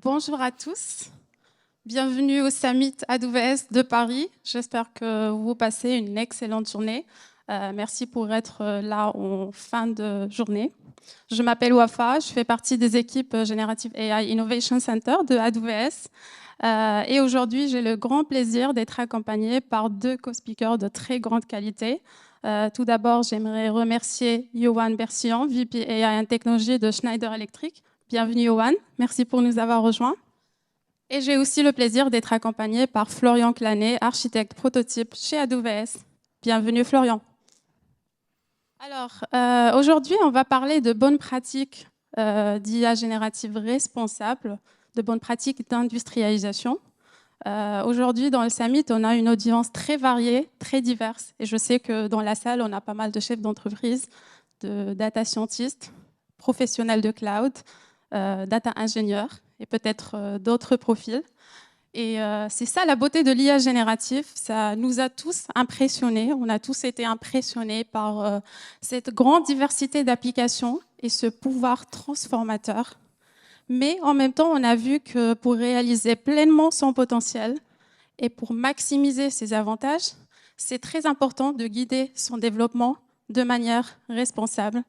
Bonjour à tous, bienvenue au Summit AWS de Paris. J'espère que vous passez une excellente journée. Merci pour être là en fin de journée. Je m'appelle Wafa, je fais partie des équipes Generative AI Innovation Center de AWS. Et aujourd'hui, j'ai le grand plaisir d'être accompagnée par deux co-speakers de très grande qualité. Tout d'abord, j'aimerais remercier Yohan Bersian, VP AI and Technology de Schneider Electric. Bienvenue Yohan, merci pour nous avoir rejoints. Et j'ai aussi le plaisir d'être accompagnée par Florian Clanet, architecte prototype chez AWS. Bienvenue Florian. Alors, aujourd'hui, on va parler de bonnes pratiques d'IA générative responsable, de bonnes pratiques d'industrialisation. Aujourd'hui, dans le Summit, on a une audience très variée, très diverse. Et je sais que dans la salle, on a pas mal de chefs d'entreprise, de data scientists, professionnels de cloud, data ingénieurs et peut-être d'autres profils. Et c'est ça la beauté de l'IA générative, ça nous a tous impressionnés, on a tous été impressionnés par cette grande diversité d'applications et ce pouvoir transformateur. Mais en même temps, on a vu que pour réaliser pleinement son potentiel et pour maximiser ses avantages, c'est très important de guider son développement de manière responsable.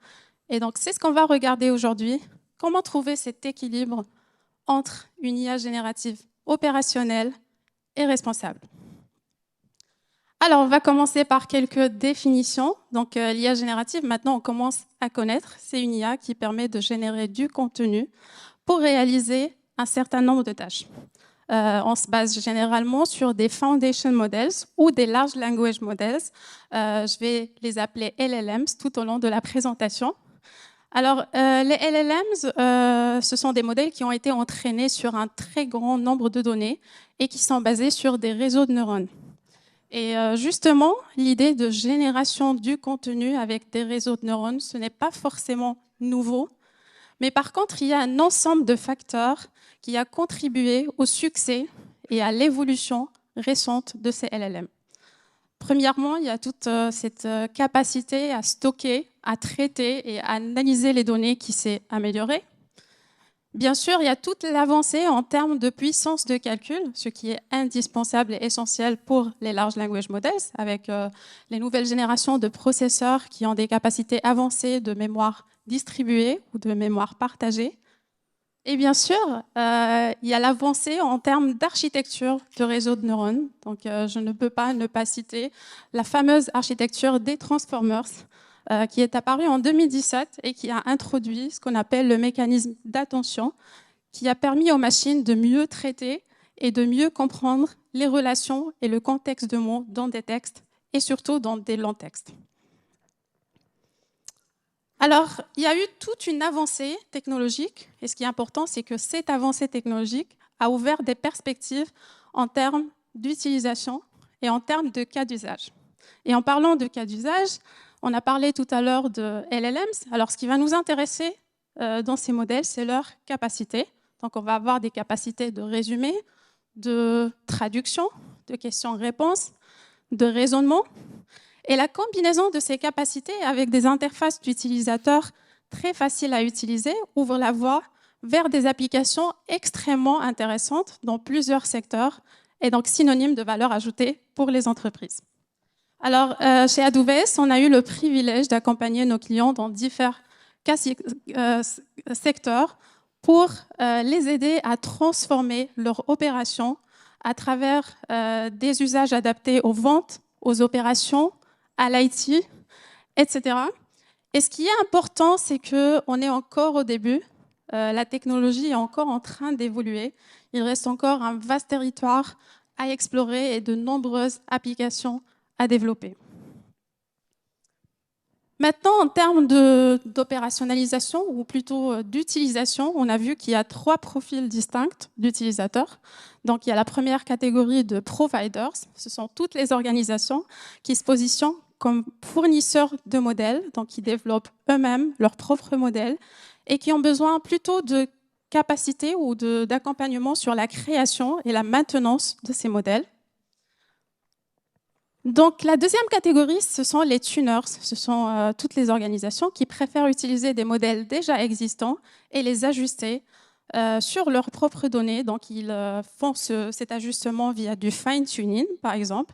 Et donc, c'est ce qu'on va regarder aujourd'hui. Comment trouver cet équilibre entre une IA générative opérationnelle et responsable. Alors, on va commencer par quelques définitions. Donc, l'IA générative, maintenant, on commence à connaître. C'est une IA qui permet de générer du contenu pour réaliser un certain nombre de tâches. On se base généralement sur des foundation models ou des large language models. Je vais les appeler LLMs tout au long de la présentation. Alors, les LLMs, ce sont des modèles qui ont été entraînés sur un très grand nombre de données et qui sont basés sur des réseaux de neurones. Et justement, l'idée de génération du contenu avec des réseaux de neurones, ce n'est pas forcément nouveau, mais par contre, il y a un ensemble de facteurs qui a contribué au succès et à l'évolution récente de ces LLM. Premièrement, il y a toute cette capacité à stocker, à traiter et à analyser les données qui s'est améliorée. Bien sûr, il y a toute l'avancée en termes de puissance de calcul, ce qui est indispensable et essentiel pour les large language models, avec les nouvelles générations de processeurs qui ont des capacités avancées de mémoire distribuée ou de mémoire partagée. Et bien sûr, il y a l'avancée en termes d'architecture de réseaux de neurones. Donc, je ne peux pas ne pas citer la fameuse architecture des transformers qui est apparue en 2017 et qui a introduit ce qu'on appelle le mécanisme d'attention, qui a permis aux machines de mieux traiter et de mieux comprendre les relations et le contexte de mots dans des textes et surtout dans des longs textes. Alors, il y a eu toute une avancée technologique, et ce qui est important, c'est que cette avancée technologique a ouvert des perspectives en termes d'utilisation et en termes de cas d'usage. Et en parlant de cas d'usage, on a parlé tout à l'heure de LLMs. Alors, ce qui va nous intéresser dans ces modèles, c'est leur capacité. Donc, on va avoir des capacités de résumé, de traduction, de questions-réponses, de raisonnement. Et la combinaison de ces capacités avec des interfaces d'utilisateurs très faciles à utiliser ouvre la voie vers des applications extrêmement intéressantes dans plusieurs secteurs et donc synonymes de valeur ajoutée pour les entreprises. Alors, chez AWS, on a eu le privilège d'accompagner nos clients dans différents secteurs pour les aider à transformer leurs opérations à travers des usages adaptés aux ventes, aux opérations, à l'IT, etc. Et ce qui est important, c'est qu'on est encore au début. La technologie est encore en train d'évoluer. Il reste encore un vaste territoire à explorer et de nombreuses applications à développer. Maintenant, en termes d'opérationnalisation, ou plutôt d'utilisation, on a vu qu'il y a 3 profils distincts d'utilisateurs. Donc, il y a la première catégorie de providers. Ce sont toutes les organisations qui se positionnent comme fournisseurs de modèles, donc qui développent eux-mêmes leurs propres modèles et qui ont besoin plutôt de capacité ou d'accompagnement sur la création et la maintenance de ces modèles. Donc, la deuxième catégorie, ce sont les tuners. Ce sont toutes les organisations qui préfèrent utiliser des modèles déjà existants et les ajuster sur leurs propres données. Donc, ils font cet ajustement via du fine-tuning, par exemple.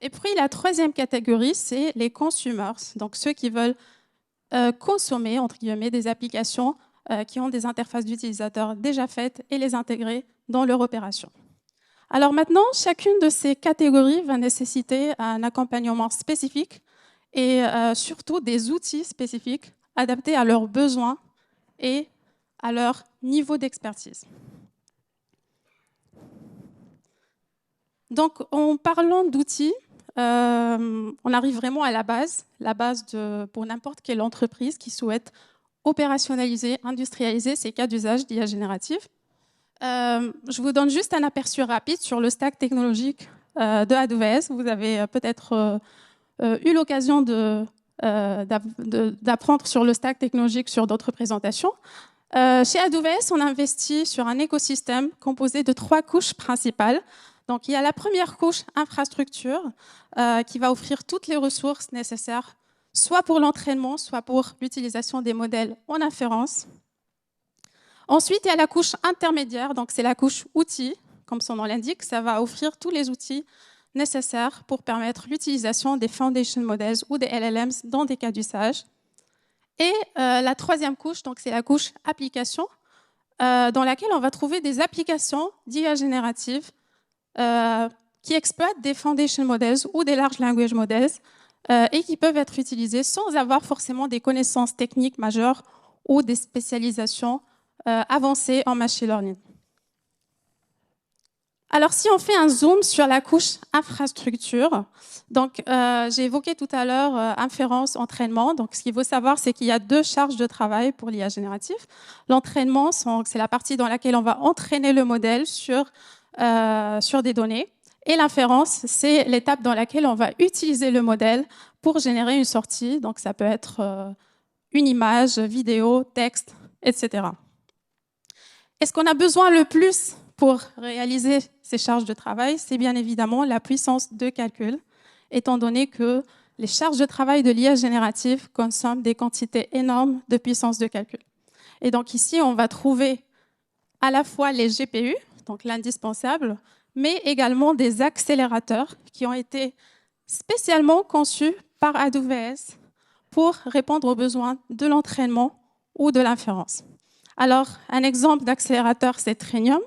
Et puis, la troisième catégorie, c'est les consumers, donc ceux qui veulent consommer, entre guillemets, des applications qui ont des interfaces d'utilisateurs déjà faites et les intégrer dans leur opération. Alors maintenant, chacune de ces catégories va nécessiter un accompagnement spécifique et surtout des outils spécifiques adaptés à leurs besoins et à leur niveau d'expertise. Donc, en parlant d'outils, on arrive vraiment à la base pour n'importe quelle entreprise qui souhaite opérationnaliser, industrialiser ces cas d'usage d'IA générative. Je vous donne juste un aperçu rapide sur le stack technologique de AWS. Vous avez peut-être eu l'occasion d'apprendre sur le stack technologique sur d'autres présentations. Chez AWS, on investit sur un écosystème composé de 3 couches principales. Donc, il y a la première couche infrastructure qui va offrir toutes les ressources nécessaires, soit pour l'entraînement, soit pour l'utilisation des modèles en inférence. Ensuite, il y a la couche intermédiaire, donc c'est la couche outils, comme son nom l'indique. Ça va offrir tous les outils nécessaires pour permettre l'utilisation des foundation models ou des LLMs dans des cas d'usage. Et la troisième couche, donc c'est la couche application, dans laquelle on va trouver des applications d'IA générative qui exploitent des foundation models ou des large language models et qui peuvent être utilisés sans avoir forcément des connaissances techniques majeures ou des spécialisations avancées en machine learning. Alors, si on fait un zoom sur la couche infrastructure, donc j'ai évoqué tout à l'heure inférence, entraînement. Donc, ce qu'il faut savoir, c'est qu'il y a 2 charges de travail pour l'IA générative. L'entraînement, c'est la partie dans laquelle on va entraîner le modèle sur des données. Et l'inférence, c'est l'étape dans laquelle on va utiliser le modèle pour générer une sortie. Donc, ça peut être une image, vidéo, texte, etc. Est-ce qu'on a besoin le plus pour réaliser ces charges de travail? C'est bien évidemment la puissance de calcul, étant donné que les charges de travail de l'IA générative consomment des quantités énormes de puissance de calcul. Et donc ici, on va trouver à la fois les GPU, donc l'indispensable, mais également des accélérateurs qui ont été spécialement conçus par AWS pour répondre aux besoins de l'entraînement ou de l'inférence. Alors, un exemple d'accélérateur, c'est Trainium.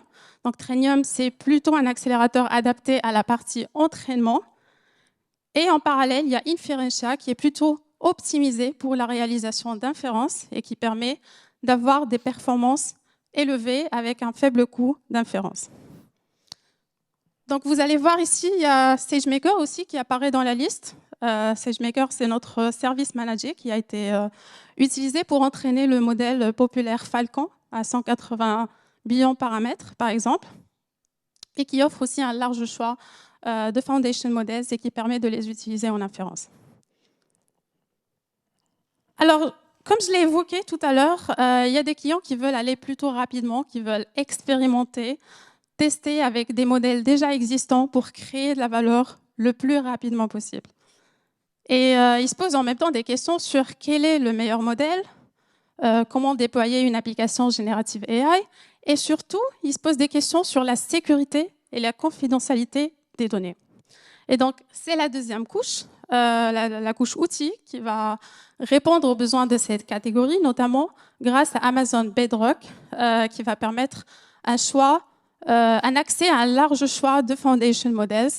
Donc, Trainium, c'est plutôt un accélérateur adapté à la partie entraînement. Et en parallèle, il y a Inferentia qui est plutôt optimisé pour la réalisation d'inférences et qui permet d'avoir des performances élevées avec un faible coût d'inférence. Donc, vous allez voir ici, il y a SageMaker aussi qui apparaît dans la liste. SageMaker, c'est notre service manager qui a été utilisé pour entraîner le modèle populaire Falcon à 180 billions de paramètres, par exemple, et qui offre aussi un large choix de foundation models et qui permet de les utiliser en inférence. Alors, comme je l'ai évoqué tout à l'heure, il y a des clients qui veulent aller plutôt rapidement, qui veulent expérimenter, tester avec des modèles déjà existants pour créer de la valeur le plus rapidement possible. Et ils se posent en même temps des questions sur quel est le meilleur modèle, comment déployer une application générative AI, et surtout, ils se posent des questions sur la sécurité et la confidentialité des données. Et donc, c'est la deuxième couche, la couche outils, qui va répondre aux besoins de cette catégorie, notamment grâce à Amazon Bedrock, qui va permettre un accès à un large choix de foundation models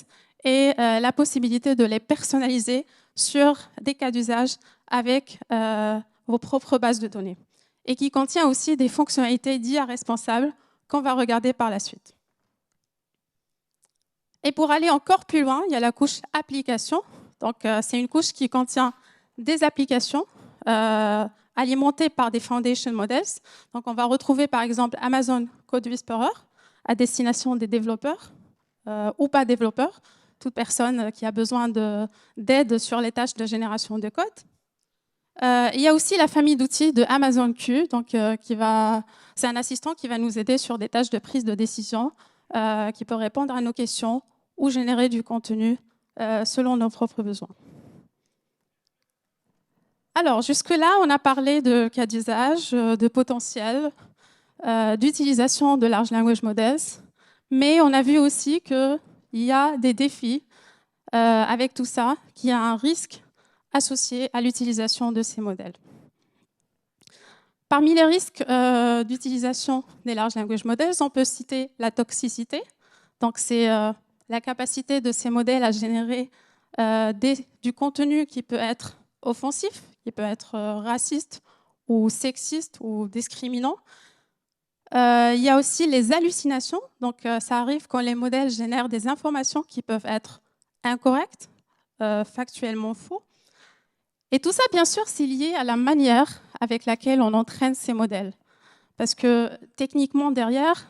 et la possibilité de les personnaliser sur des cas d'usage avec vos propres bases de données. Et qui contient aussi des fonctionnalités d'IA responsables qu'on va regarder par la suite. Et pour aller encore plus loin, il y a la couche application. Donc, c'est une couche qui contient des applications alimentées par des foundation models. Donc, on va retrouver par exemple Amazon Code Whisperer à destination des développeurs ou pas développeurs, toute personne qui a besoin d'aide sur les tâches de génération de code. Il y a aussi la famille d'outils de Amazon Q, donc c'est un assistant qui va nous aider sur des tâches de prise de décision, qui peut répondre à nos questions ou générer du contenu selon nos propres besoins. Alors, jusque-là, on a parlé de cas d'usage, de potentiel, d'utilisation de Large Language Models, mais on a vu aussi qu'il y a des défis avec tout ça, qu'il y a un risque associé à l'utilisation de ces modèles. Parmi les risques d'utilisation des Large Language Models, on peut citer la toxicité. Donc, c'est la capacité de ces modèles à générer du contenu qui peut être offensif, qui peut être raciste ou sexiste ou discriminant. Il y a aussi les hallucinations. Donc, ça arrive quand les modèles génèrent des informations qui peuvent être incorrectes, factuellement faux. Et tout ça, bien sûr, c'est lié à la manière avec laquelle on entraîne ces modèles. Parce que techniquement, derrière,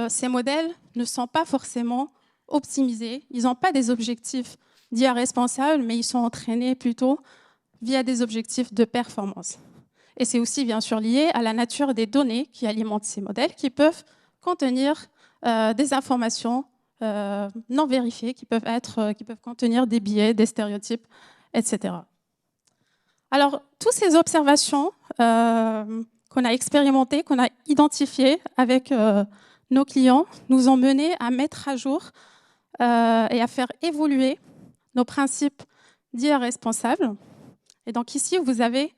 ces modèles ne sont pas forcément optimisés. Ils n'ont pas des objectifs d'IA responsables, mais ils sont entraînés plutôt via des objectifs de performance. Et c'est aussi, bien sûr, lié à la nature des données qui alimentent ces modèles, qui peuvent contenir des informations non vérifiées, qui peuvent contenir des biais, des stéréotypes, etc. Alors, toutes ces observations qu'on a expérimentées, qu'on a identifiées avec nos clients, nous ont menés à mettre à jour et à faire évoluer nos principes d'IA responsable. Et donc ici, vous avez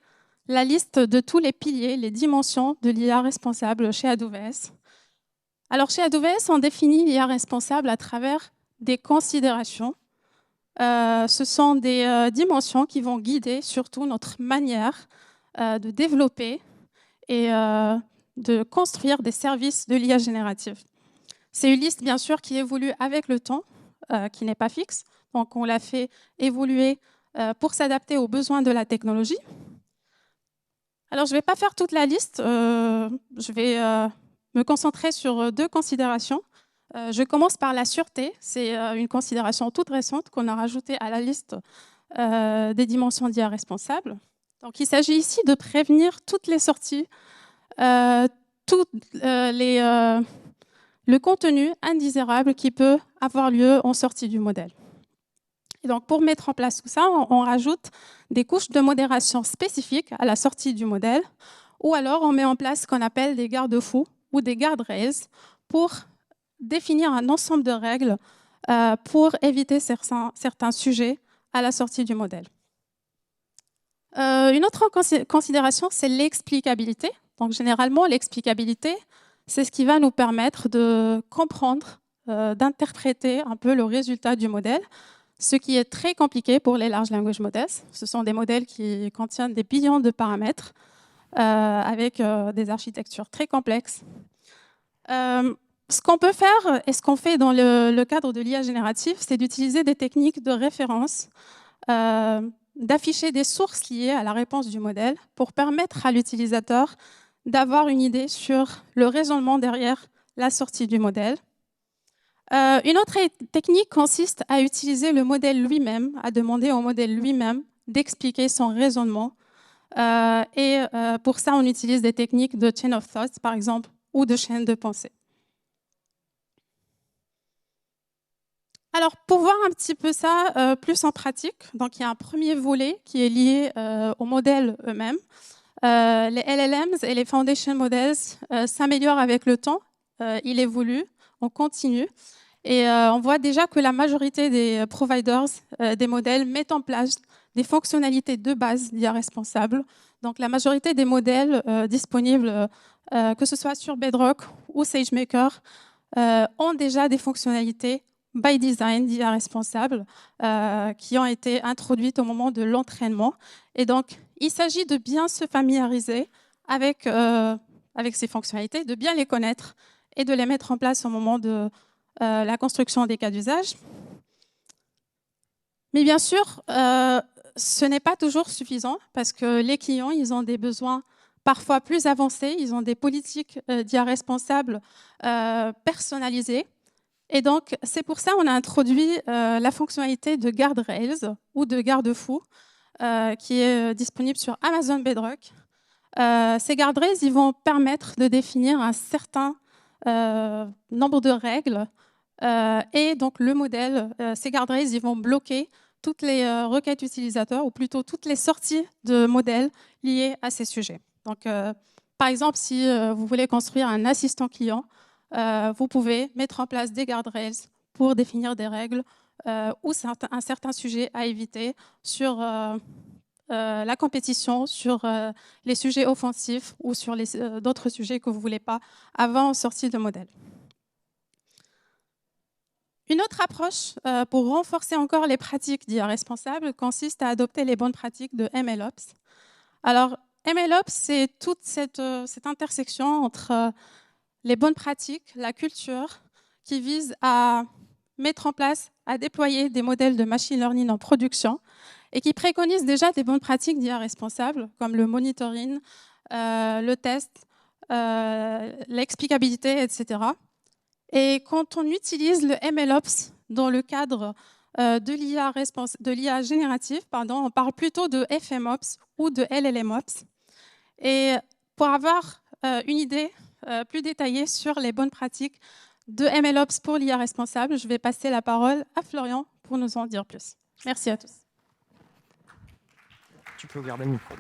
la liste de tous les piliers, les dimensions de l'IA responsable chez AWS. Alors, chez AWS, on définit l'IA responsable à travers des considérations. Ce sont des dimensions qui vont guider surtout notre manière de développer et de construire des services de l'IA générative. C'est une liste, bien sûr, qui évolue avec le temps, qui n'est pas fixe. Donc, on l'a fait évoluer pour s'adapter aux besoins de la technologie. Alors, je ne vais pas faire toute la liste. Je vais me concentrer sur deux considérations. Je commence par la sûreté. C'est une considération toute récente qu'on a rajoutée à la liste des dimensions d'IA responsables. Donc, il s'agit ici de prévenir toutes les sorties, le contenu indésirable qui peut avoir lieu en sortie du modèle. Et donc, pour mettre en place tout ça, on rajoute des couches de modération spécifiques à la sortie du modèle, ou alors on met en place ce qu'on appelle des garde-fous ou des guardrails pour définir un ensemble de règles pour éviter certains sujets à la sortie du modèle. Une autre considération, c'est l'explicabilité. Donc, généralement, l'explicabilité, c'est ce qui va nous permettre de comprendre, d'interpréter un peu le résultat du modèle, ce qui est très compliqué pour les Large Language Models. Ce sont des modèles qui contiennent des billions de paramètres avec des architectures très complexes. Ce qu'on peut faire et ce qu'on fait dans le cadre de l'IA générative, c'est d'utiliser des techniques de référence, d'afficher des sources liées à la réponse du modèle pour permettre à l'utilisateur d'avoir une idée sur le raisonnement derrière la sortie du modèle. Une autre technique consiste à utiliser le modèle lui-même, à demander au modèle lui-même d'expliquer son raisonnement. Pour ça, on utilise des techniques de chain of thought, par exemple, ou de chaîne de pensée. Alors, pour voir un petit peu ça plus en pratique, donc il y a un premier volet qui est lié aux modèles eux-mêmes. Les LLMs et les Foundation Models s'améliorent avec le temps, ils évoluent, on continue. Et on voit déjà que la majorité des providers des modèles mettent en place des fonctionnalités de base d'IA responsable. Donc la majorité des modèles disponibles, que ce soit sur Bedrock ou SageMaker, ont déjà des fonctionnalités by design d'IA responsable qui ont été introduites au moment de l'entraînement. Et donc, il s'agit de bien se familiariser avec ces fonctionnalités, de bien les connaître et de les mettre en place au moment de la construction des cas d'usage. Mais bien sûr, ce n'est pas toujours suffisant parce que les clients, ils ont des besoins parfois plus avancés, ils ont des politiques d'IA responsables personnalisées. Et donc, c'est pour ça qu'on a introduit la fonctionnalité de guardrails ou de garde-fous qui est disponible sur Amazon Bedrock. Ces guardrails, ils vont permettre de définir un certain nombre de règles et donc le modèle, ces guardrails, ils vont bloquer toutes les requêtes utilisateurs ou plutôt toutes les sorties de modèles liées à ces sujets. Donc, Par exemple, si vous voulez construire un assistant client, vous pouvez mettre en place des guardrails pour définir des règles ou un certain sujet à éviter sur la compétition, sur les sujets offensifs ou sur d'autres sujets que vous ne voulez pas avant sortie de modèle. Une autre approche pour renforcer encore les pratiques d'IA responsable consiste à adopter les bonnes pratiques de MLOps. Alors, MLOps, c'est toute cette intersection entre les bonnes pratiques, la culture, qui vise à mettre en place, à déployer des modèles de machine learning en production et qui préconise déjà des bonnes pratiques d'IA responsable, comme le monitoring, le test, l'explicabilité, etc. Et quand on utilise le MLOps dans le cadre de l'IA générative, on parle plutôt de FMOps ou de LLMOps. Et pour avoir une idée plus détaillée sur les bonnes pratiques de MLOps pour l'IA responsable, je vais passer la parole à Florian pour nous en dire plus. Merci à tous. Tu peux garder le micro.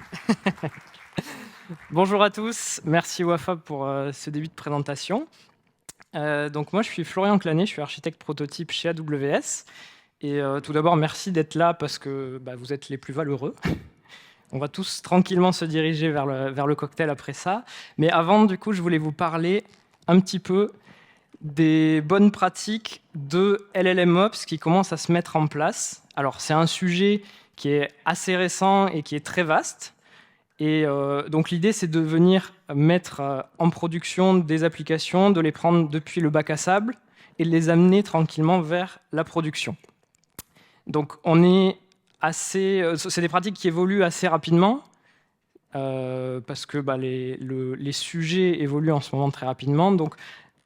Bonjour à tous, merci Wafa pour ce début de présentation. Donc moi je suis Florian Clanet, je suis architecte prototype chez AWS. Et tout d'abord merci d'être là parce que vous êtes les plus valeureux. On va tous tranquillement se diriger vers le cocktail après ça. Mais avant, du coup, je voulais vous parler un petit peu des bonnes pratiques de LLMOps qui commencent à se mettre en place. Alors, c'est un sujet qui est assez récent et qui est très vaste. Et donc, l'idée, c'est de venir mettre en production des applications, de les prendre depuis le bac à sable et de les amener tranquillement vers la production. Donc, c'est des pratiques qui évoluent assez rapidement parce que les sujets évoluent en ce moment très rapidement. Donc,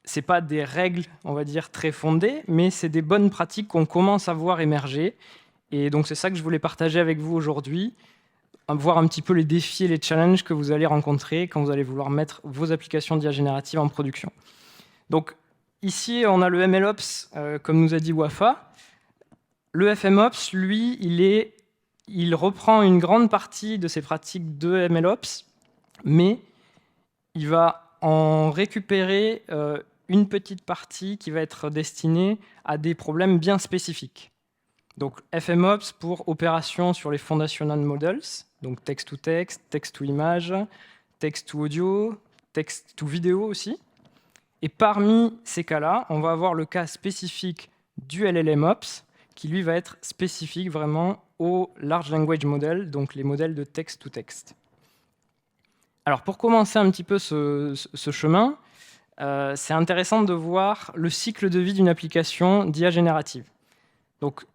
ce n'est pas des règles, on va dire, très fondées, mais c'est des bonnes pratiques qu'on commence à voir émerger. Et donc, c'est ça que je voulais partager avec vous aujourd'hui, voir un petit peu les défis et les challenges que vous allez rencontrer quand vous allez vouloir mettre vos applications d'IA générative en production. Donc, ici, on a le MLOps, comme nous a dit Wafa. Le FMOps, lui, il reprend une grande partie de ces pratiques de MLOps, mais il va en récupérer une petite partie qui va être destinée à des problèmes bien spécifiques. Donc FMOps pour opérations sur les foundational models, donc text-to-text, text-to-image, text-to-audio, text-to-vidéo aussi. Et parmi ces cas-là, on va avoir le cas spécifique du LLMOps, qui lui va être spécifique vraiment au Large Language Model, donc les modèles de text-to-text. Alors pour commencer un petit peu ce chemin, c'est intéressant de voir le cycle de vie d'une application d'IA générative. Donc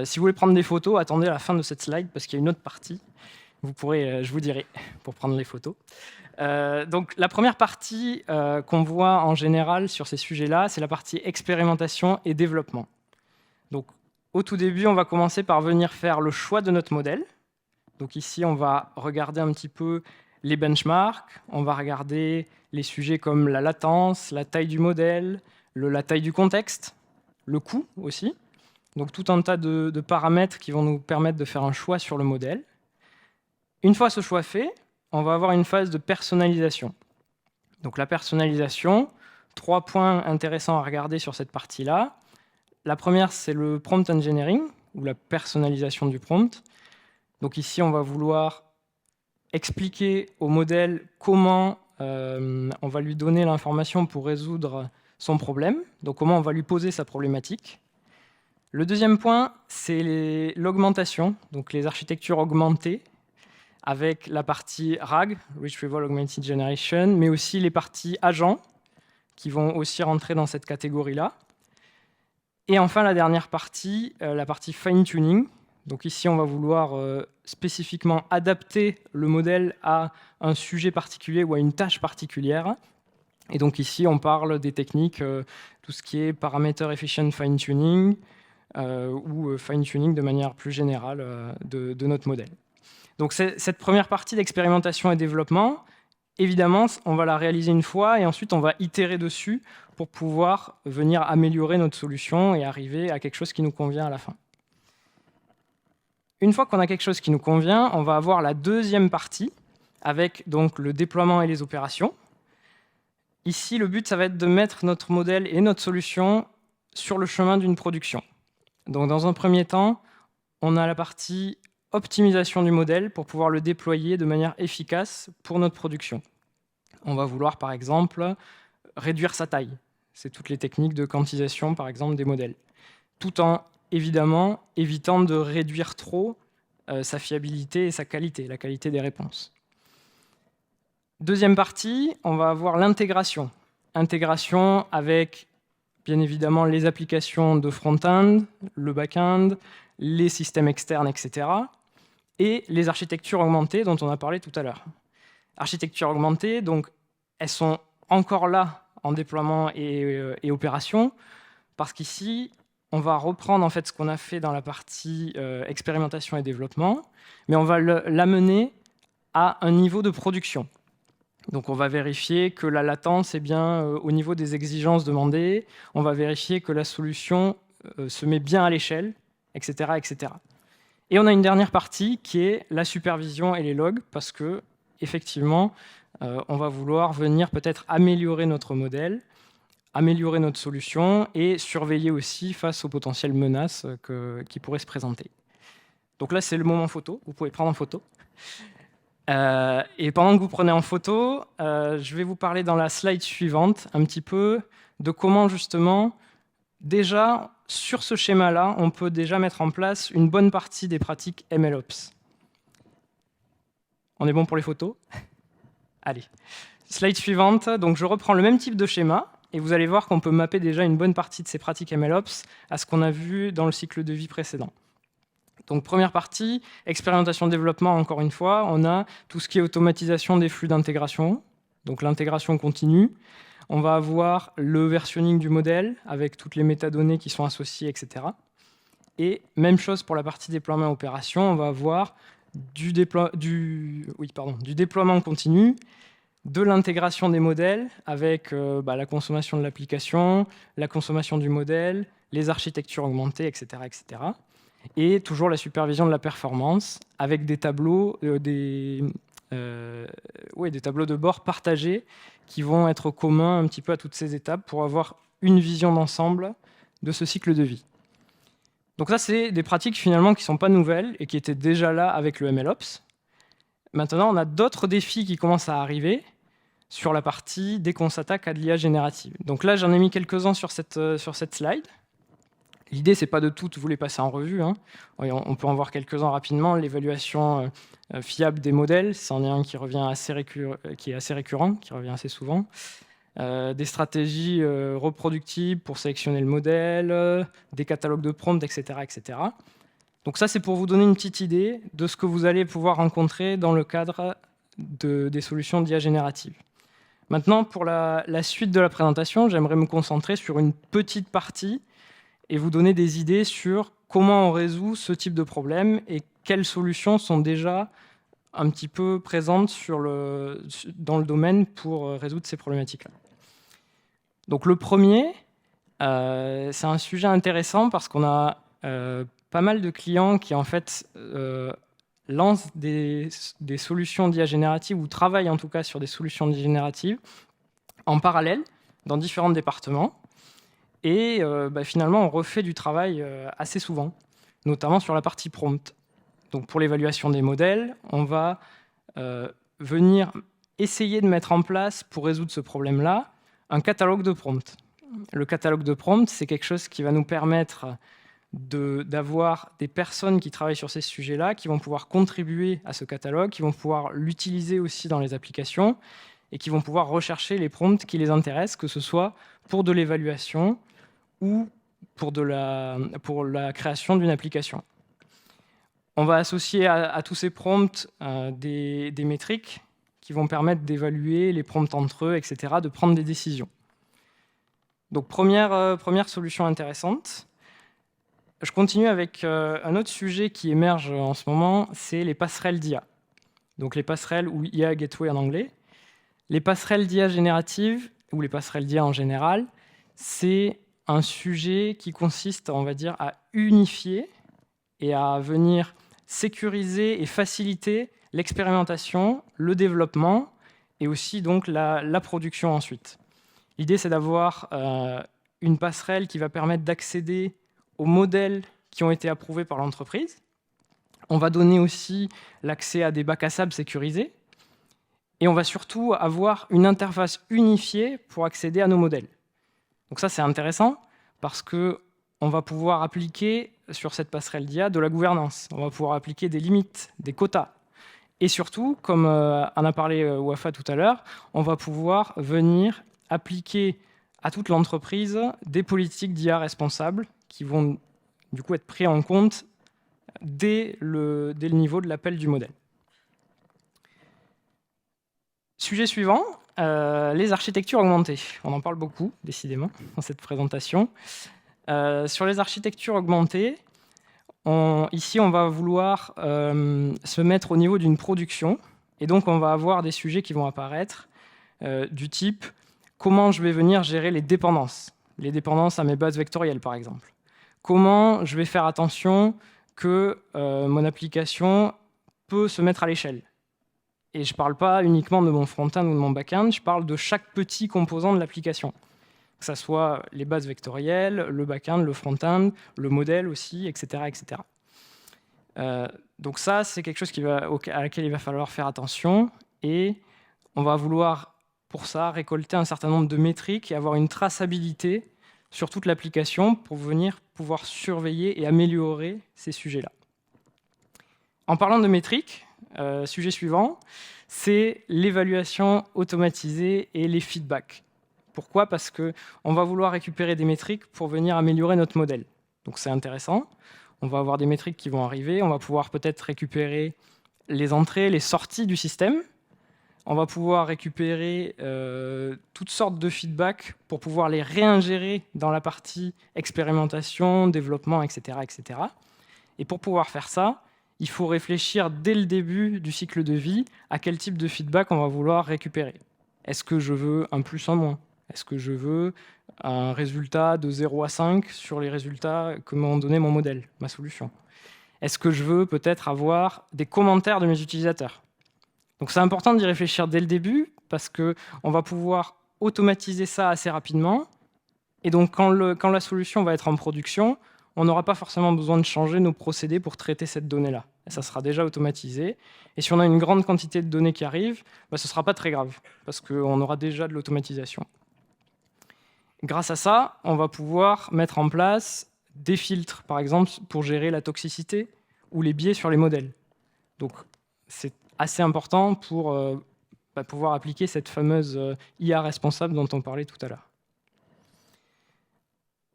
si vous voulez prendre des photos, attendez à la fin de cette slide parce qu'il y a une autre partie. Vous pourrez, je vous dirai, pour prendre les photos. Donc la première partie qu'on voit en général sur ces sujets-là, c'est la partie expérimentation et développement. Donc au tout début, on va commencer par venir faire le choix de notre modèle. Donc ici, on va regarder un petit peu les benchmarks, on va regarder les sujets comme la latence, la taille du modèle, la taille du contexte, le coût aussi. Donc tout un tas de paramètres qui vont nous permettre de faire un choix sur le modèle. Une fois ce choix fait, on va avoir une phase de personnalisation. Donc la personnalisation, 3 points intéressants à regarder sur cette partie-là. La première, c'est le prompt engineering, ou la personnalisation du prompt. Donc ici, on va vouloir expliquer au modèle comment on va lui donner l'information pour résoudre son problème, donc comment on va lui poser sa problématique. Le deuxième point, c'est l'augmentation, donc les architectures augmentées, avec la partie RAG, Retrieval Augmented Generation, mais aussi les parties agents, qui vont aussi rentrer dans cette catégorie-là. Et enfin, la dernière partie, la partie fine-tuning. Donc ici, on va vouloir spécifiquement adapter le modèle à un sujet particulier ou à une tâche particulière. Et donc ici, on parle des techniques, tout ce qui est parameter efficient fine-tuning ou fine-tuning de manière plus générale de notre modèle. Donc cette première partie d'expérimentation et développement, évidemment, on va la réaliser une fois et ensuite on va itérer dessus pour pouvoir venir améliorer notre solution et arriver à quelque chose qui nous convient à la fin. Une fois qu'on a quelque chose qui nous convient, on va avoir la deuxième partie avec donc le déploiement et les opérations. Ici, le but, ça va être de mettre notre modèle et notre solution sur le chemin d'une production. Donc, dans un premier temps, on a la partie optimisation du modèle pour pouvoir le déployer de manière efficace pour notre production. On va vouloir, par exemple, réduire sa taille. C'est toutes les techniques de quantisation, par exemple, des modèles. Tout en, évidemment, évitant de réduire trop sa fiabilité et sa qualité, la qualité des réponses. Deuxième partie, on va avoir l'intégration. Intégration avec, bien évidemment, les applications de front-end, le back-end, les systèmes externes, etc. Et les architectures augmentées dont on a parlé tout à l'heure. Architectures augmentées, donc, elles sont encore là en déploiement et opération, parce qu'ici, on va reprendre en fait ce qu'on a fait dans la partie expérimentation et développement, mais on va l'amener à un niveau de production. Donc on va vérifier que la latence est bien au niveau des exigences demandées, on va vérifier que la solution se met bien à l'échelle, etc., etc. Et on a une dernière partie qui est la supervision et les logs, parce que effectivement, on va vouloir venir peut-être améliorer notre modèle, améliorer notre solution et surveiller aussi face aux potentielles menaces qui pourraient se présenter. Donc là, c'est le moment photo. Vous pouvez prendre en photo. Et pendant que vous prenez en photo, je vais vous parler dans la slide suivante un petit peu de comment justement, déjà, sur ce schéma-là, on peut déjà mettre en place une bonne partie des pratiques MLOps. On est bon pour les photos? Allez. Slide suivante. Donc, je reprends le même type de schéma. Et vous allez voir qu'on peut mapper déjà une bonne partie de ces pratiques MLOps à ce qu'on a vu dans le cycle de vie précédent. Donc première partie, expérimentation-développement, encore une fois, on a tout ce qui est automatisation des flux d'intégration, donc l'intégration continue. On va avoir le versionning du modèle avec toutes les métadonnées qui sont associées, etc. Et même chose pour la partie déploiement opération, on va avoir du déploiement continu, de l'intégration des modèles avec la consommation de l'application, la consommation du modèle, les architectures augmentées, etc., etc. Et toujours la supervision de la performance avec des tableaux, des tableaux de bord partagés qui vont être communs un petit peu à toutes ces étapes pour avoir une vision d'ensemble de ce cycle de vie. Donc ça, c'est des pratiques finalement qui ne sont pas nouvelles et qui étaient déjà là avec le MLOps. Maintenant, on a d'autres défis qui commencent à arriver sur la partie dès qu'on s'attaque à de l'IA générative. Donc là, j'en ai mis quelques-uns sur cette slide. L'idée, c'est pas de toutes vous les passer en revue. Hein. On peut en voir quelques-uns rapidement. L'évaluation fiable des modèles, c'en est un qui revient qui est assez récurrent, qui revient assez souvent. Des stratégies reproductibles pour sélectionner le modèle, des catalogues de prompts, etc., etc. Donc ça, c'est pour vous donner une petite idée de ce que vous allez pouvoir rencontrer dans le cadre des solutions d'IA générative. Maintenant, pour la suite de la présentation, j'aimerais me concentrer sur une petite partie et vous donner des idées sur comment on résout ce type de problème et quelles solutions sont déjà un petit peu présentes dans le domaine pour résoudre ces problématiques-là. Donc le premier, c'est un sujet intéressant parce qu'on a pas mal de clients qui en fait lancent des solutions d'IA générative ou travaillent en tout cas sur des solutions d'IA générative en parallèle dans différents départements. Et finalement, on refait du travail assez souvent, notamment sur la partie prompt. Donc pour l'évaluation des modèles, on va venir essayer de mettre en place, pour résoudre ce problème-là, un catalogue de prompts. Le catalogue de prompts, c'est quelque chose qui va nous permettre d'avoir des personnes qui travaillent sur ces sujets-là, qui vont pouvoir contribuer à ce catalogue, qui vont pouvoir l'utiliser aussi dans les applications, et qui vont pouvoir rechercher les prompts qui les intéressent, que ce soit pour de l'évaluation ou pour la création d'une application. On va associer à tous ces prompts des métriques qui vont permettre d'évaluer les prompts entre eux, etc., de prendre des décisions. Donc première solution intéressante. Je continue avec un autre sujet qui émerge en ce moment, c'est les passerelles d'IA. Donc les passerelles ou IA Gateway en anglais. Les passerelles d'IA générative, ou les passerelles d'IA en général, c'est un sujet qui consiste, on va dire, à unifier et à venir sécuriser et faciliter l'expérimentation, le développement et aussi donc la production ensuite. L'idée, c'est d'avoir une passerelle qui va permettre d'accéder aux modèles qui ont été approuvés par l'entreprise. On va donner aussi l'accès à des bacs à sable sécurisés. Et on va surtout avoir une interface unifiée pour accéder à nos modèles. Donc ça, c'est intéressant parce qu'on va pouvoir appliquer sur cette passerelle d'IA de la gouvernance. On va pouvoir appliquer des limites, des quotas. Et surtout, comme en a parlé Wafa tout à l'heure, on va pouvoir venir appliquer à toute l'entreprise des politiques d'IA responsables qui vont du coup être pris en compte dès le niveau de l'appel du modèle. Sujet suivant, les architectures augmentées. On en parle beaucoup, décidément, dans cette présentation. Sur les architectures augmentées, ici, on va vouloir se mettre au niveau d'une production. Et donc, on va avoir des sujets qui vont apparaître du type comment je vais venir gérer les dépendances à mes bases vectorielles, par exemple. Comment je vais faire attention que mon application peut se mettre à l'échelle. Et je ne parle pas uniquement de mon front-end ou de mon back-end, je parle de chaque petit composant de l'application. Que ce soit les bases vectorielles, le back-end, le front-end, le modèle aussi, etc. etc. Donc ça, c'est quelque chose à laquelle il va falloir faire attention. Et on va vouloir, pour ça, récolter un certain nombre de métriques et avoir une traçabilité sur toute l'application pour venir pouvoir surveiller et améliorer ces sujets-là. En parlant de métriques, sujet suivant, c'est l'évaluation automatisée et les feedbacks. Pourquoi? Parce qu'on va vouloir récupérer des métriques pour venir améliorer notre modèle. Donc c'est intéressant. On va avoir des métriques qui vont arriver. On va pouvoir peut-être récupérer les entrées, les sorties du système. On va pouvoir récupérer toutes sortes de feedbacks pour pouvoir les réingérer dans la partie expérimentation, développement, etc., etc. Et pour pouvoir faire ça, il faut réfléchir dès le début du cycle de vie à quel type de feedback on va vouloir récupérer. Est-ce que je veux un plus, un moins? Est-ce que je veux un résultat de 0 à 5 sur les résultats que m'a donné mon modèle, ma solution? Est-ce que je veux peut-être avoir des commentaires de mes utilisateurs? Donc c'est important d'y réfléchir dès le début parce qu'on va pouvoir automatiser ça assez rapidement. Et donc quand la solution va être en production, on n'aura pas forcément besoin de changer nos procédés pour traiter cette donnée-là. Ça sera déjà automatisé. Et si on a une grande quantité de données qui arrivent, ce ne sera pas très grave, parce qu'on aura déjà de l'automatisation. Grâce à ça, on va pouvoir mettre en place des filtres, par exemple, pour gérer la toxicité ou les biais sur les modèles. Donc, c'est assez important pour pouvoir appliquer cette fameuse IA responsable dont on parlait tout à l'heure.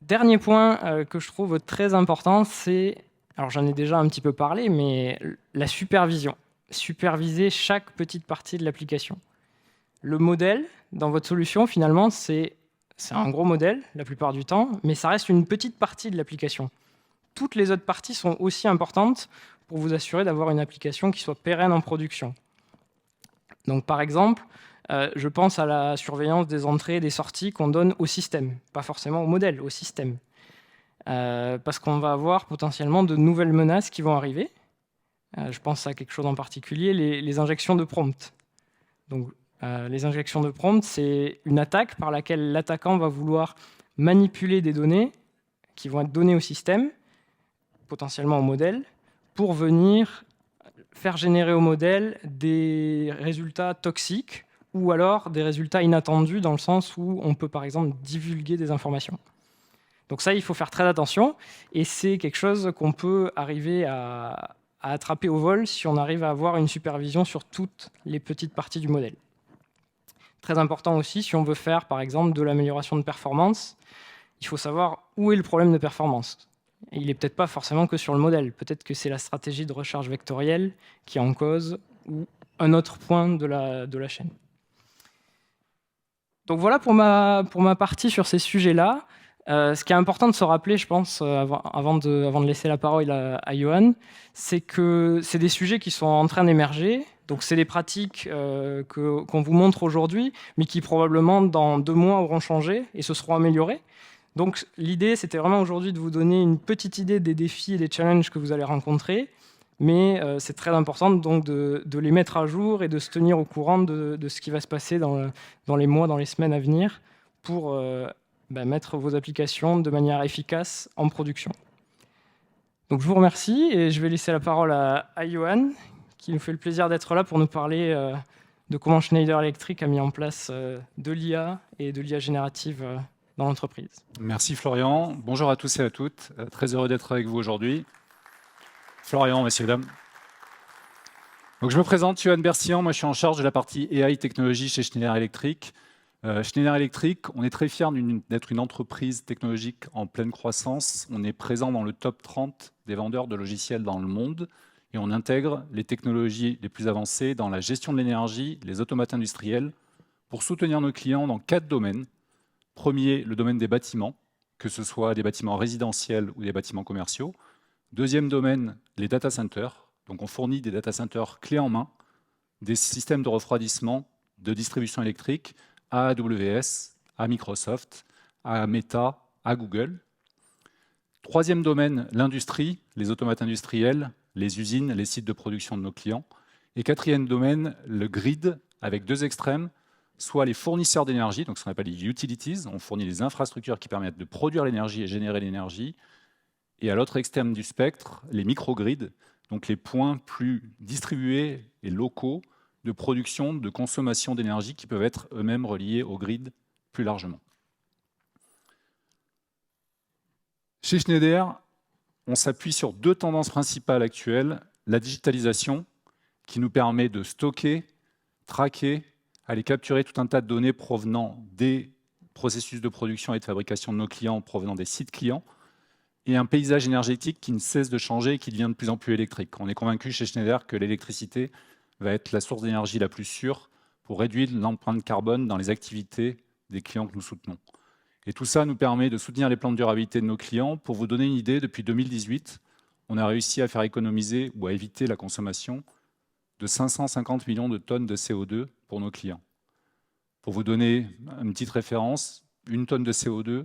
Dernier point que je trouve très important, c'est, alors j'en ai déjà un petit peu parlé, mais la supervision. Superviser chaque petite partie de l'application. Le modèle, dans votre solution, finalement, c'est un gros modèle, la plupart du temps, mais ça reste une petite partie de l'application. Toutes les autres parties sont aussi importantes pour vous assurer d'avoir une application qui soit pérenne en production. Donc, par exemple, je pense à la surveillance des entrées et des sorties qu'on donne au système, pas forcément au modèle, au système. Parce qu'on va avoir potentiellement de nouvelles menaces qui vont arriver. Je pense à quelque chose en particulier, les injections de prompt. Donc, les injections de prompt, c'est une attaque par laquelle l'attaquant va vouloir manipuler des données qui vont être données au système, potentiellement au modèle, pour venir faire générer au modèle des résultats toxiques ou alors des résultats inattendus dans le sens où on peut par exemple divulguer des informations. Donc ça, il faut faire très attention et c'est quelque chose qu'on peut arriver à attraper au vol si on arrive à avoir une supervision sur toutes les petites parties du modèle. Très important aussi, si on veut faire par exemple de l'amélioration de performance, il faut savoir où est le problème de performance. Et il n'est peut-être pas forcément que sur le modèle, peut-être que c'est la stratégie de recharge vectorielle qui est en cause ou un autre point de la chaîne. Donc voilà pour ma partie sur ces sujets-là. Ce qui est important de se rappeler, je pense, avant de laisser la parole à Johan, c'est que c'est des sujets qui sont en train d'émerger. Donc c'est des pratiques qu'on vous montre aujourd'hui, mais qui probablement dans 2 mois auront changé et se seront améliorées. Donc l'idée, c'était vraiment aujourd'hui de vous donner une petite idée des défis et des challenges que vous allez rencontrer mais c'est très important donc de les mettre à jour et de se tenir au courant de ce qui va se passer dans les mois, dans les semaines à venir pour mettre vos applications de manière efficace en production. Donc je vous remercie et je vais laisser la parole à Johan, qui nous fait le plaisir d'être là pour nous parler de comment Schneider Electric a mis en place de l'IA et de l'IA générative dans l'entreprise. Merci Florian. Bonjour à tous et à toutes. Très heureux d'être avec vous aujourd'hui. Florian, messieurs, dames. Donc, je me présente, Johan Bersian. Moi, je suis en charge de la partie AI technologie chez Schneider Electric. Schneider Electric, on est très fiers d'être une entreprise technologique en pleine croissance. On est présent dans le top 30 des vendeurs de logiciels dans le monde et on intègre les technologies les plus avancées dans la gestion de l'énergie, les automates industriels, pour soutenir nos clients dans 4 domaines. Premier, le domaine des bâtiments, que ce soit des bâtiments résidentiels ou des bâtiments commerciaux. Deuxième domaine, les data centers. Donc on fournit des data centers clés en main, des systèmes de refroidissement, de distribution électrique à AWS, à Microsoft, à Meta, à Google. Troisième domaine, l'industrie, les automates industriels, les usines, les sites de production de nos clients. Et quatrième domaine, le grid, avec 2 extrêmes, soit les fournisseurs d'énergie, donc ce qu'on appelle les utilities, on fournit les infrastructures qui permettent de produire l'énergie et générer l'énergie, et à l'autre extrême du spectre, les microgrids, donc les points plus distribués et locaux de production, de consommation d'énergie qui peuvent être eux-mêmes reliés au grid plus largement. Chez Schneider, on s'appuie sur 2 tendances principales actuelles. La digitalisation, qui nous permet de stocker, traquer, aller capturer tout un tas de données provenant des processus de production et de fabrication de nos clients, provenant des sites clients, et un paysage énergétique qui ne cesse de changer et qui devient de plus en plus électrique. On est convaincu chez Schneider que l'électricité va être la source d'énergie la plus sûre pour réduire l'empreinte carbone dans les activités des clients que nous soutenons. Et tout ça nous permet de soutenir les plans de durabilité de nos clients. Pour vous donner une idée, depuis 2018, on a réussi à faire économiser ou à éviter la consommation de 550 millions de tonnes de CO2 pour nos clients. Pour vous donner une petite référence, 1 tonne de CO2,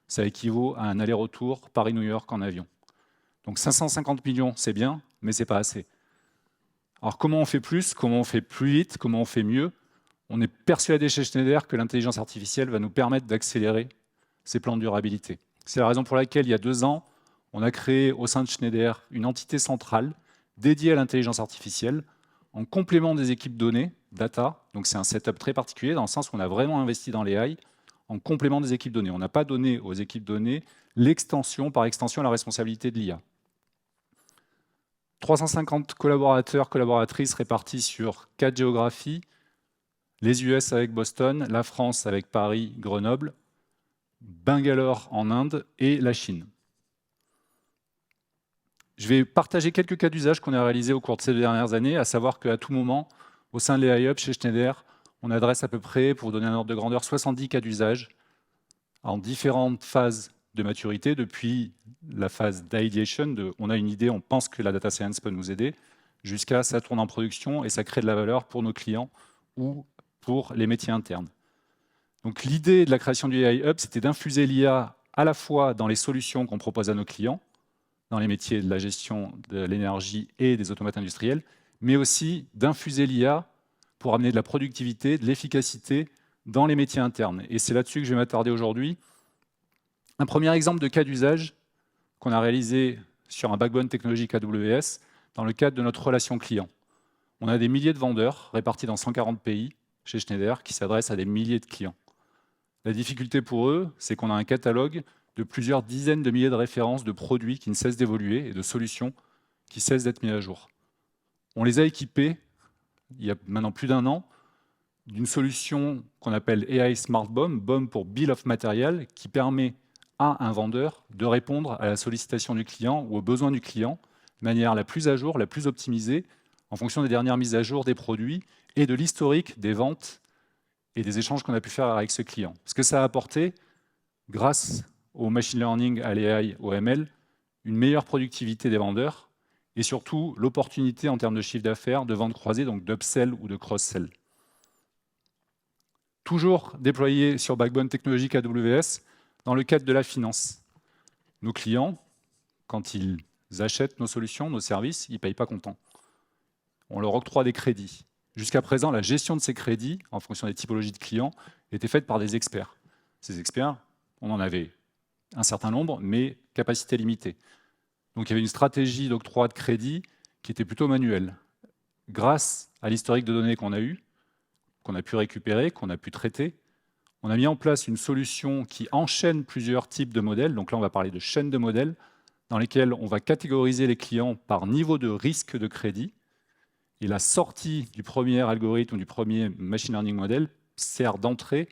ça équivaut à un aller-retour Paris-New York en avion. Donc 550 millions, c'est bien, mais ce n'est pas assez. Alors comment on fait plus, comment on fait plus vite, comment on fait mieux? On est persuadé chez Schneider que l'intelligence artificielle va nous permettre d'accélérer ces plans de durabilité. C'est la raison pour laquelle, il y a 2 ans, on a créé au sein de Schneider une entité centrale dédiée à l'intelligence artificielle en complément des équipes données, data. Donc c'est un setup très particulier dans le sens où on a vraiment investi dans les AI en complément des équipes données. On n'a pas donné aux équipes données l'extension, par extension, la responsabilité de l'IA. 350 collaborateurs, collaboratrices répartis sur 4 géographies, les US avec Boston, la France avec Paris, Grenoble, Bangalore en Inde et la Chine. Je vais partager quelques cas d'usage qu'on a réalisés au cours de ces 2 dernières années, à savoir qu'à tout moment, au sein de l'AI Hub chez Schneider, on adresse à peu près, pour vous donner un ordre de grandeur, 70 cas d'usage en différentes phases de maturité, depuis la phase d'ideation, on a une idée, on pense que la data science peut nous aider, jusqu'à ça tourne en production et ça crée de la valeur pour nos clients ou pour les métiers internes. Donc l'idée de la création du AI Hub, c'était d'infuser l'IA à la fois dans les solutions qu'on propose à nos clients, dans les métiers de la gestion de l'énergie et des automates industriels, mais aussi d'infuser l'IA pour amener de la productivité, de l'efficacité dans les métiers internes. Et c'est là-dessus que je vais m'attarder aujourd'hui. Un premier exemple de cas d'usage qu'on a réalisé sur un backbone technologique AWS dans le cadre de notre relation client. On a des milliers de vendeurs répartis dans 140 pays chez Schneider qui s'adressent à des milliers de clients. La difficulté pour eux, c'est qu'on a un catalogue de plusieurs dizaines de milliers de références de produits qui ne cessent d'évoluer et de solutions qui cessent d'être mises à jour. On les a équipés, il y a maintenant plus d'1 an, d'une solution qu'on appelle AI Smart BOM, BOM pour Bill of Material, qui permet à un vendeur de répondre à la sollicitation du client ou aux besoins du client de manière la plus à jour, la plus optimisée, en fonction des dernières mises à jour des produits et de l'historique des ventes et des échanges qu'on a pu faire avec ce client. Ce que ça a apporté, grâce au machine learning, à l'AI, au ML, une meilleure productivité des vendeurs et surtout l'opportunité en termes de chiffre d'affaires de ventes croisées, donc d'upsell ou de cross-sell. Toujours déployé sur backbone technologique AWS dans le cadre de la finance. Nos clients, quand ils achètent nos solutions, nos services, ils ne payent pas comptant. On leur octroie des crédits. Jusqu'à présent, la gestion de ces crédits, en fonction des typologies de clients, était faite par des experts. Ces experts, on en avait un certain nombre, mais capacité limitée. Donc il y avait une stratégie d'octroi de crédit qui était plutôt manuelle. Grâce à l'historique de données qu'on a eu, qu'on a pu récupérer, qu'on a pu traiter, on a mis en place une solution qui enchaîne plusieurs types de modèles. Donc là, on va parler de chaînes de modèles dans lesquelles on va catégoriser les clients par niveau de risque de crédit. Et la sortie du premier algorithme, du premier machine learning model, sert d'entrée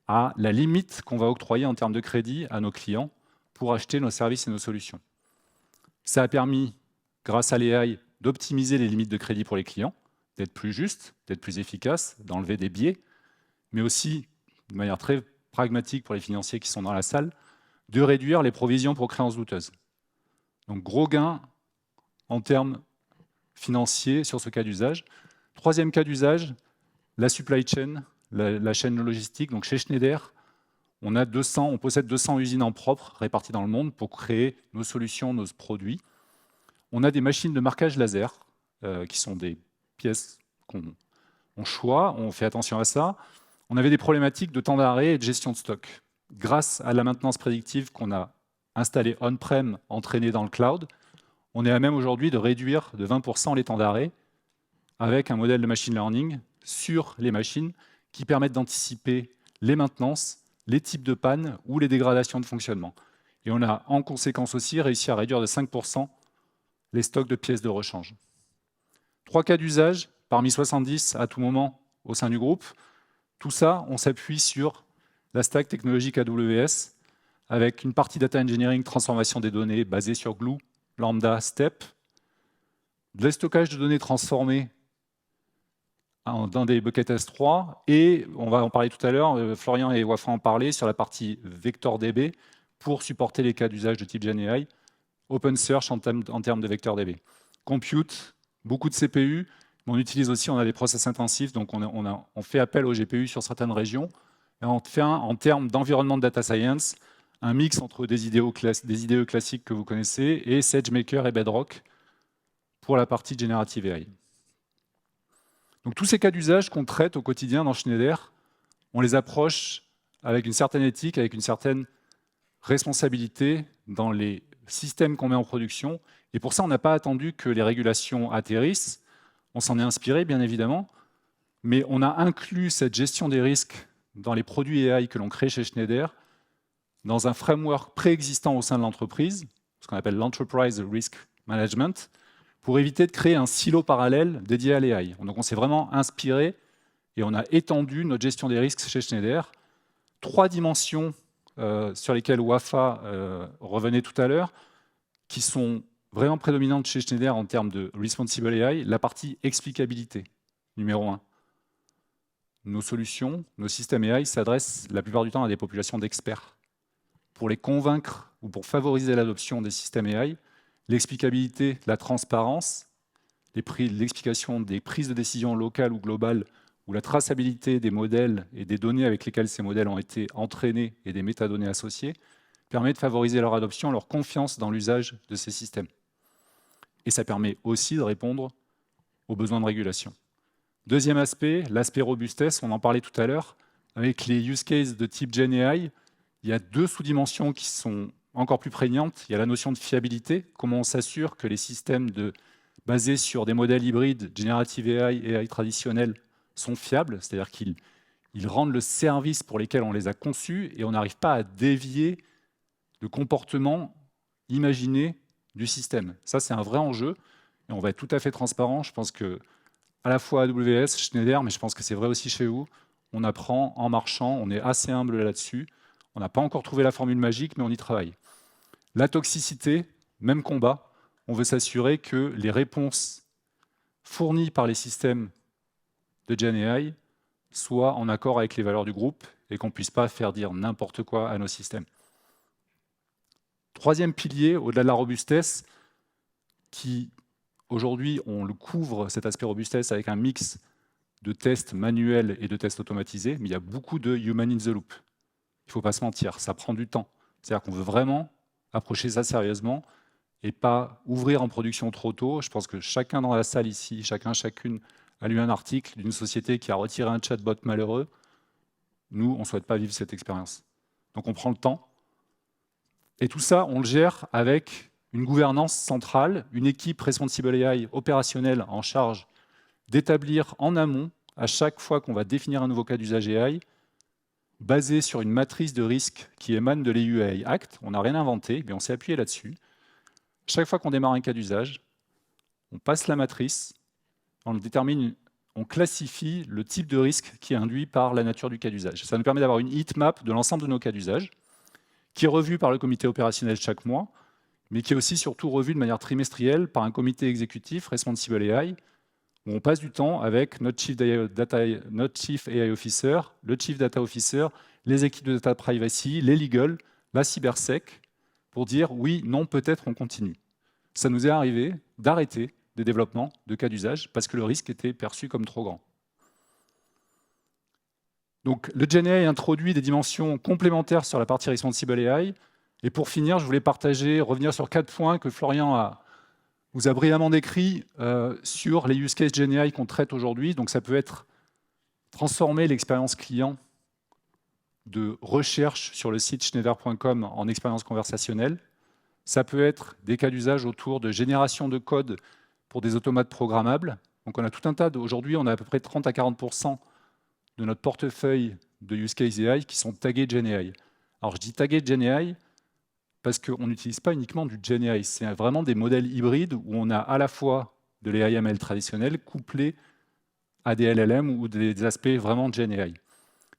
à la limite qu'on va octroyer en termes de crédit à nos clients pour acheter nos services et nos solutions. Ça a permis, grâce à l'AI, d'optimiser les limites de crédit pour les clients, d'être plus juste, d'être plus efficace, d'enlever des biais, mais aussi, de manière très pragmatique pour les financiers qui sont dans la salle, de réduire les provisions pour créances douteuses. Donc gros gain en termes financiers sur ce cas d'usage. Troisième cas d'usage, la supply chain, la chaîne logistique. Donc chez Schneider, on possède 200 usines en propre réparties dans le monde pour créer nos solutions, nos produits. On a des machines de marquage laser, qui sont des pièces qu'on choisit, on fait attention à ça. On avait des problématiques de temps d'arrêt et de gestion de stock. Grâce à la maintenance prédictive qu'on a installée on-prem, entraînée dans le cloud, on est à même aujourd'hui de réduire de 20% les temps d'arrêt avec un modèle de machine learning sur les machines qui permettent d'anticiper les maintenances, les types de pannes ou les dégradations de fonctionnement. Et on a en conséquence aussi réussi à réduire de 5% les stocks de pièces de rechange. 3 cas d'usage, parmi 70 à tout moment au sein du groupe. Tout ça, on s'appuie sur la stack technologique AWS avec une partie data engineering, transformation des données basée sur Glue, Lambda, Step, de stockage de données transformées dans des buckets S3, et on va en parler tout à l'heure, Florian et Wafa en parlaient, sur la partie VectorDB pour supporter les cas d'usage de type GenAI, OpenSearch en termes de VectorDB. Compute, beaucoup de CPU, mais on utilise aussi, on a des process intensifs, donc on fait appel aux GPU sur certaines régions, et on fait en termes d'environnement de data science, un mix entre des IDE classiques que vous connaissez et SageMaker et Bedrock pour la partie Generative AI. Donc tous ces cas d'usage qu'on traite au quotidien dans Schneider, on les approche avec une certaine éthique, avec une certaine responsabilité dans les systèmes qu'on met en production. Et pour ça, on n'a pas attendu que les régulations atterrissent. On s'en est inspiré, bien évidemment, mais on a inclus cette gestion des risques dans les produits AI que l'on crée chez Schneider dans un framework préexistant au sein de l'entreprise, ce qu'on appelle l'Enterprise Risk Management, pour éviter de créer un silo parallèle dédié à l'AI. Donc on s'est vraiment inspiré et on a étendu notre gestion des risques chez Schneider. 3 dimensions sur lesquelles Wafa revenait tout à l'heure, qui sont vraiment prédominantes chez Schneider en termes de Responsible AI. La partie explicabilité, numéro 1. Nos solutions, nos systèmes AI s'adressent la plupart du temps à des populations d'experts. Pour les convaincre ou pour favoriser l'adoption des systèmes AI, l'explicabilité, la transparence, l'explication des prises de décision locales ou globales, ou la traçabilité des modèles et des données avec lesquelles ces modèles ont été entraînés et des métadonnées associées, permet de favoriser leur adoption, leur confiance dans l'usage de ces systèmes. Et ça permet aussi de répondre aux besoins de régulation. Deuxième aspect, l'aspect robustesse, on en parlait tout à l'heure. Avec les use cases de type GenAI, il y a 2 sous-dimensions qui sont encore plus prégnantes. Il y a la notion de fiabilité, comment on s'assure que les systèmes basés sur des modèles hybrides, Generative AI et AI traditionnels, sont fiables, c'est-à-dire qu'ils rendent le service pour lesquels on les a conçus et on n'arrive pas à dévier de comportement imaginé du système. Ça, c'est un vrai enjeu et on va être tout à fait transparent. Je pense que à la fois AWS, Schneider, mais je pense que c'est vrai aussi chez vous, on apprend en marchant, on est assez humble là-dessus. On n'a pas encore trouvé la formule magique, mais on y travaille. La toxicité, même combat. On veut s'assurer que les réponses fournies par les systèmes de GenAI soient en accord avec les valeurs du groupe et qu'on ne puisse pas faire dire n'importe quoi à nos systèmes. 3e pilier, au-delà de la robustesse, qui aujourd'hui on le couvre, cet aspect robustesse, avec un mix de tests manuels et de tests automatisés, mais il y a beaucoup de human in the loop. Il ne faut pas se mentir, ça prend du temps. C'est-à-dire qu'on veut vraiment approcher ça sérieusement et pas ouvrir en production trop tôt. Je pense que chacun dans la salle ici, chacune a lu un article d'une société qui a retiré un chatbot malheureux. Nous, on ne souhaite pas vivre cette expérience. Donc on prend le temps. Et tout ça, on le gère avec une gouvernance centrale, une équipe Responsible AI opérationnelle en charge d'établir en amont, à chaque fois qu'on va définir un nouveau cas d'usage AI, basé sur une matrice de risque qui émane de l'EU AI Act. On n'a rien inventé, mais on s'est appuyé là-dessus. Chaque fois qu'on démarre un cas d'usage, on passe la matrice, on détermine, on classifie le type de risque qui est induit par la nature du cas d'usage. Ça nous permet d'avoir une heat map de l'ensemble de nos cas d'usage, qui est revue par le comité opérationnel chaque mois, mais qui est aussi surtout revue de manière trimestrielle par un comité exécutif Responsible AI, où on passe du temps avec notre Chief AI Officer, le Chief Data Officer, les équipes de Data Privacy, les legal, la cybersec, pour dire oui, non, peut-être on continue. Ça nous est arrivé d'arrêter des développements de cas d'usage parce que le risque était perçu comme trop grand. Donc le GenAI introduit des dimensions complémentaires sur la partie Responsible AI. Et pour finir, je voulais revenir sur 4 points que Florian vous a brillamment décrits sur les use cases GenAI qu'on traite aujourd'hui. Donc ça peut être transformer l'expérience client de recherche sur le site schneider.com en expérience conversationnelle. Ça peut être des cas d'usage autour de génération de code pour des automates programmables. Donc on a tout un tas aujourd'hui, on a à peu près 30 à 40% de notre portefeuille de use case AI qui sont tagués GenAI. Alors je dis tagués GenAI parce qu'on n'utilise pas uniquement du GenAI, c'est vraiment des modèles hybrides où on a à la fois de l'AI/ML traditionnel couplé à des LLM ou des aspects vraiment GenAI.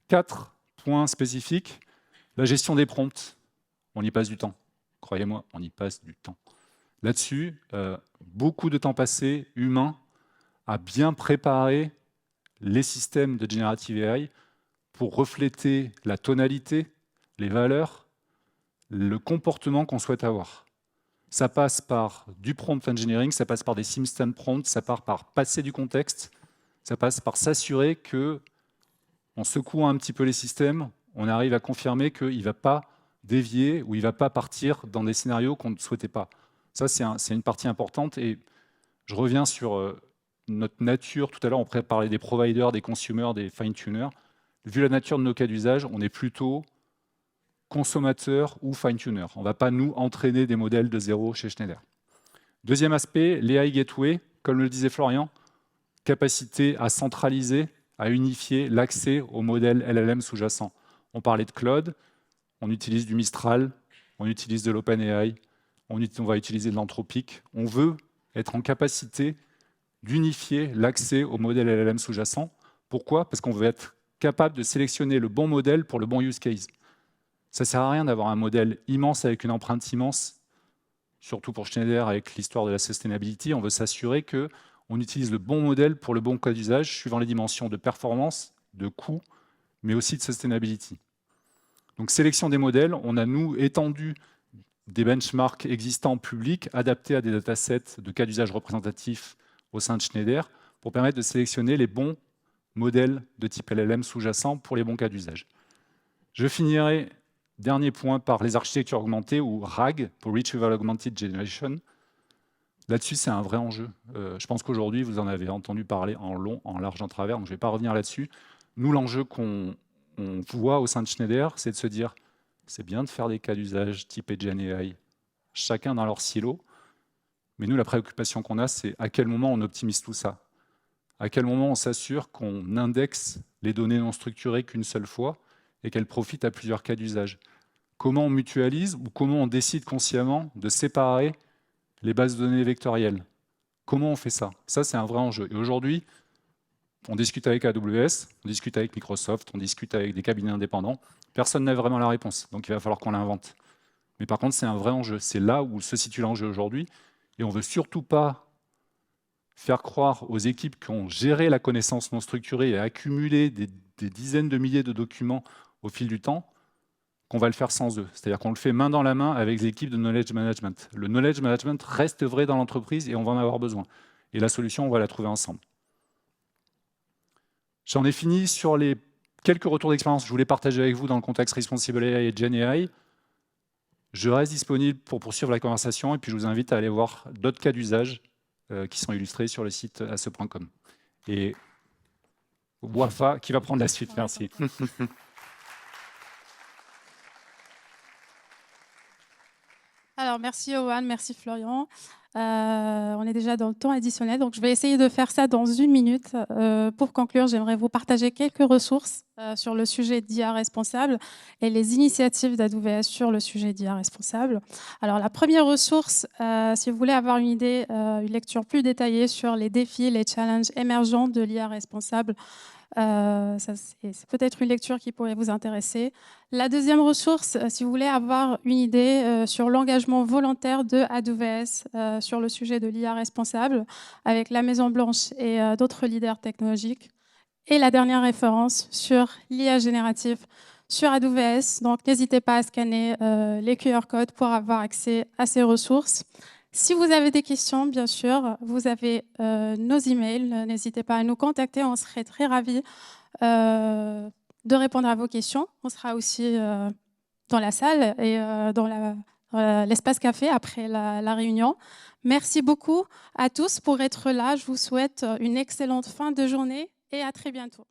4 points spécifiques. La gestion des prompts, on y passe du temps. Croyez-moi, on y passe du temps. Là-dessus, beaucoup de temps passé, humain, à bien préparer les systèmes de Generative AI pour refléter la tonalité, les valeurs, le comportement qu'on souhaite avoir. Ça passe par du prompt engineering, ça passe par des simstamp prompts, ça passe par passer du contexte, ça passe par s'assurer que, en secouant un petit peu les systèmes, on arrive à confirmer qu'il ne va pas dévier ou il ne va pas partir dans des scénarios qu'on ne souhaitait pas. Ça, c'est une partie importante. Et je reviens sur notre nature. Tout à l'heure, on parlait des providers, des consumers, des fine-tuners. Vu la nature de nos cas d'usage, on est plutôt consommateur ou fine-tuner. On ne va pas nous entraîner des modèles de zéro chez Schneider. Deuxième aspect, l'AI Gateway, comme le disait Florian, capacité à centraliser, à unifier l'accès aux modèles LLM sous-jacents. On parlait de Claude, on utilise du Mistral, on utilise de l'OpenAI, on va utiliser de l'Anthropic. On veut être en capacité d'unifier l'accès aux modèles LLM sous-jacents. Pourquoi? Parce qu'on veut être capable de sélectionner le bon modèle pour le bon use case. Ça ne sert à rien d'avoir un modèle immense avec une empreinte immense, surtout pour Schneider avec l'histoire de la sustainability. On veut s'assurer qu'on utilise le bon modèle pour le bon cas d'usage, suivant les dimensions de performance, de coût, mais aussi de sustainability. Donc sélection des modèles, on a nous étendu des benchmarks existants publics adaptés à des datasets de cas d'usage représentatifs au sein de Schneider pour permettre de sélectionner les bons modèles de type LLM sous-jacents pour les bons cas d'usage. Je finirai, dernier point, par les architectures augmentées ou RAG, pour Retrieval Augmented Generation. Là-dessus, c'est un vrai enjeu. Je pense qu'aujourd'hui, vous en avez entendu parler en long, en large, en travers, donc je ne vais pas revenir là-dessus. Nous, l'enjeu qu'on voit au sein de Schneider, c'est de se dire, c'est bien de faire des cas d'usage type GenAI, chacun dans leur silo, mais nous, la préoccupation qu'on a, c'est à quel moment on optimise tout ça. À quel moment on s'assure qu'on indexe les données non structurées qu'une seule fois et qu'elles profitent à plusieurs cas d'usage. Comment on mutualise ou comment on décide consciemment de séparer les bases de données vectorielles. Comment on fait ça? Ça, c'est un vrai enjeu. Et aujourd'hui, on discute avec AWS, on discute avec Microsoft, on discute avec des cabinets indépendants. Personne n'a vraiment la réponse, donc il va falloir qu'on l'invente. Mais par contre, c'est un vrai enjeu. C'est là où se situe l'enjeu aujourd'hui. Et on ne veut surtout pas faire croire aux équipes qui ont géré la connaissance non structurée et accumulé des dizaines de milliers de documents au fil du temps, qu'on va le faire sans eux. C'est-à-dire qu'on le fait main dans la main avec les équipes de knowledge management. Le knowledge management reste vrai dans l'entreprise et on va en avoir besoin. Et la solution, on va la trouver ensemble. J'en ai fini sur les quelques retours d'expérience que je voulais partager avec vous dans le contexte Responsible AI et GenAI. Je reste disponible pour poursuivre la conversation et puis je vous invite à aller voir d'autres cas d'usage qui sont illustrés sur le site ace.com. Et Wafa qui va prendre la suite. Merci. Alors, merci Owen, merci Florian. On est déjà dans le temps additionnel, donc je vais essayer de faire ça dans 1 minute. Pour conclure, j'aimerais vous partager quelques ressources sur le sujet d'IA responsable et les initiatives d'AWS sur le sujet d'IA responsable. Alors, la première ressource, si vous voulez avoir une idée, une lecture plus détaillée sur les défis, les challenges émergents de l'IA responsable, c'est peut-être une lecture qui pourrait vous intéresser. La deuxième ressource, si vous voulez avoir une idée sur l'engagement volontaire de AWS sur le sujet de l'IA responsable, avec la Maison Blanche et d'autres leaders technologiques. Et la dernière référence sur l'IA générative sur AWS. Donc, n'hésitez pas à scanner les QR codes pour avoir accès à ces ressources. Si vous avez des questions, bien sûr, vous avez nos emails. N'hésitez pas à nous contacter. On serait très ravis de répondre à vos questions. On sera aussi dans la salle et dans l'espace café après la réunion. Merci beaucoup à tous pour être là. Je vous souhaite une excellente fin de journée et à très bientôt.